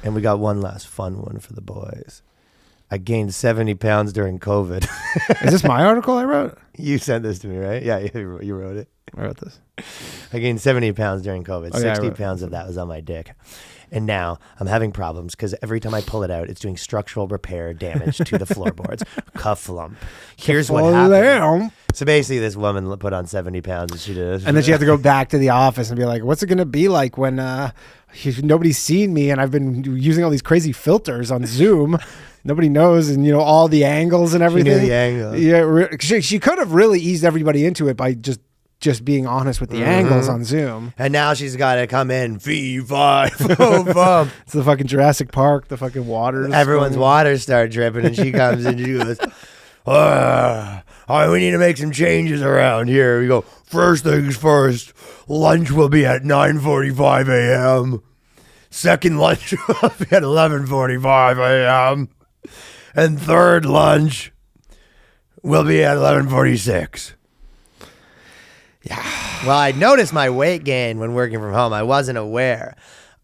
And we got one last fun one for the boys. I gained 70 pounds during COVID. Is this my article I wrote? You sent this to me, right? Yeah, you wrote it. I wrote this. I gained 70 pounds during COVID. Oh, yeah, 60 pounds of that was on my dick. And now I'm having problems because every time I pull it out, it's doing structural repair damage to the floorboards. Cuff lump. Here's what happened. So basically, this woman put on 70 pounds and she did. And then she had to go back to the office and be like, what's it going to be like when nobody's seen me and I've been using all these crazy filters on Zoom? Nobody knows, and all the angles and everything. She knew the angles. Yeah, she could have really eased everybody into it by just being honest with the angles on Zoom. And now she's got to come in. Fee, fi, fo, fum. It's the fucking Jurassic Park, the fucking waters. Everyone's waters start dripping, and she comes in and she goes, we need to make some changes around here. We go, first things first, lunch will be at 9:45 a.m. Second lunch will be at 11:45 a.m. And third lunch will be at 11:46. Yeah. Well, I noticed my weight gain when working from home. I wasn't aware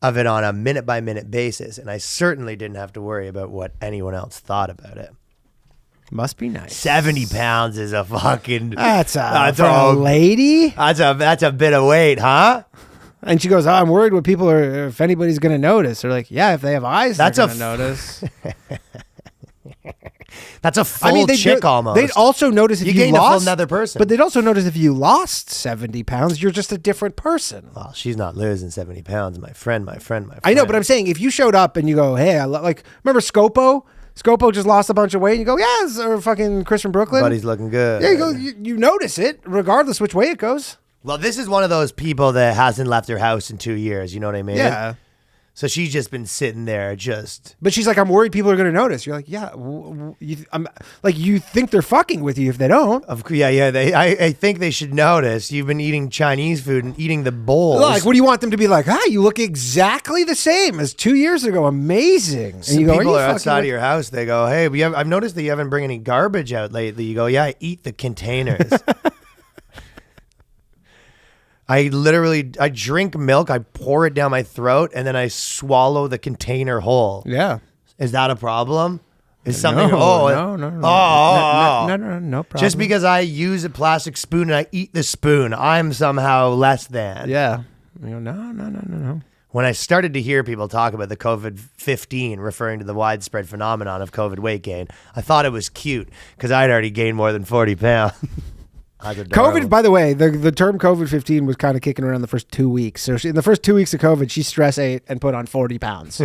of it on a minute-by-minute basis, and I certainly didn't have to worry about what anyone else thought about it. Must be nice. 70 pounds is a fucking... That's a lady? That's a bit of weight, huh? And she goes, I'm worried what people are, if anybody's going to notice. They're like, yeah, if they have eyes, they're going to notice. That's a full chick almost. They'd also notice if you gained lost... a full another person. But they'd also notice if you lost 70 pounds, you're just a different person. Well, she's not losing 70 pounds. My friend. I know, but I'm saying if you showed up and you go, hey, remember Scopo? Scopo just lost a bunch of weight. And you go, yeah, it's fucking Chris from Brooklyn. Buddy's looking good. Yeah, you notice it regardless which way it goes. Well, this is one of those people that hasn't left her house in 2 years. You know what I mean? Yeah. So she's just been sitting there just... But she's like, I'm worried people are going to notice. You're like, yeah. You think they're fucking with you if they don't. Yeah. I think they should notice. You've been eating Chinese food and eating the bowls. Like, what do you want them to be like? You look exactly the same as 2 years ago. Amazing. And you go, people are outside of your house. They go, hey, I've noticed that you haven't bring any garbage out lately. You go, yeah, I eat the containers. I drink milk, I pour it down my throat, and then I swallow the container whole. Yeah. Is that a problem? Is something? No problem. Just because I use a plastic spoon and I eat the spoon, I'm somehow less than. Yeah. You go, no. When I started to hear people talk about the COVID-15, referring to the widespread phenomenon of COVID weight gain, I thought it was cute because I'd already gained more than 40 pounds. COVID, by the way, the term COVID-15 was kind of kicking around the first 2 weeks. So in the first 2 weeks of COVID, she stress ate and put on 40 pounds.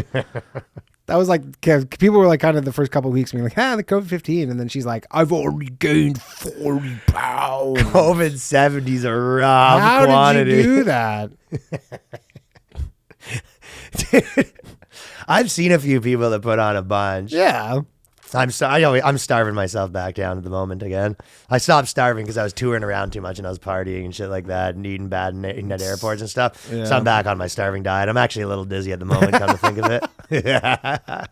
That was like, people were like kind of the first couple of weeks being like, the COVID-15. And then she's like, I've already gained 40 pounds. COVID-70's a rough quantity. How did you do that? Dude, I've seen a few people that put on a bunch. Yeah. I'm starving myself back down at the moment again. I stopped starving because I was touring around too much and I was partying and shit like that and eating bad and eating at airports and stuff. Yeah. So I'm back on my starving diet. I'm actually a little dizzy at the moment, come to think of it. Yeah.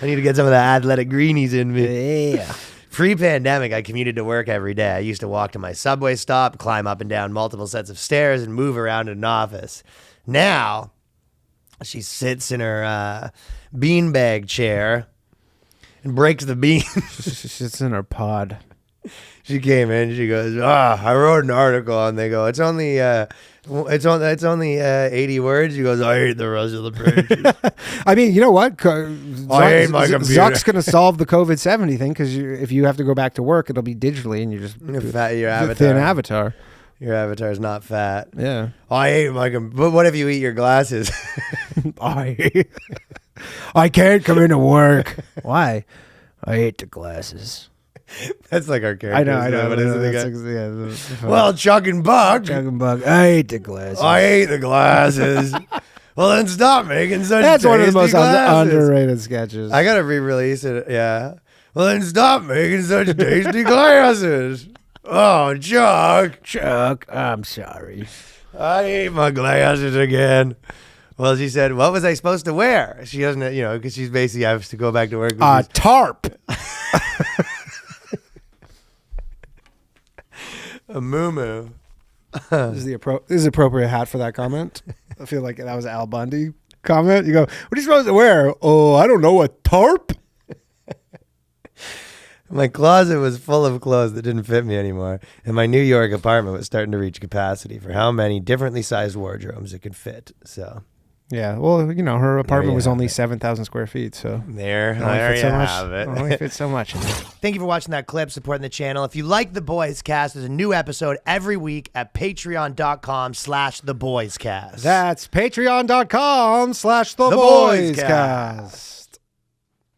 I need to get some of the athletic greenies in me. Yeah. Pre-pandemic, I commuted to work every day. I used to walk to my subway stop, climb up and down multiple sets of stairs, and move around in an office. Now, she sits in her beanbag chair and breaks the bean. She sits in her pod. She came in. She goes, I wrote an article, and they go, it's only 80 words. She goes, I hate the rest of the pages. I mean, you know what? I hate my computer. Zuck's going to solve the COVID-70 thing because if you have to go back to work, it'll be digitally, and you just your avatar. Thin avatar. Your avatar's not fat. Yeah. I hate my computer. But what if you eat your glasses? I can't come into work. Why? I hate the glasses. That's like our character. I know. Well, Chuck and Buck. I hate the glasses. I hate the glasses. Well, then stop making such That's tasty one of the most glasses. underrated sketches. I gotta re-release it. Yeah. Well, then stop making such tasty glasses. Oh, Chuck, I'm sorry. I hate my glasses again. Well, she said, what was I supposed to wear? She doesn't, because she's basically has to go back to work. Tarp. A moo-moo. This is the appropriate hat for that comment. I feel like that was Al Bundy comment? You go, what are you supposed to wear? Oh, I don't know, a tarp? My closet was full of clothes that didn't fit me anymore, and my New York apartment was starting to reach capacity for how many differently sized wardrobes it could fit. So, yeah, well, you know, her apartment was only it. 7,000 square feet, so there you have it. Only fits so much in there. Thank you for watching that clip, supporting the channel. If you like The Boyscast, there's a new episode every week at patreon.com/theboyscast. That's patreon.com/theboyscast.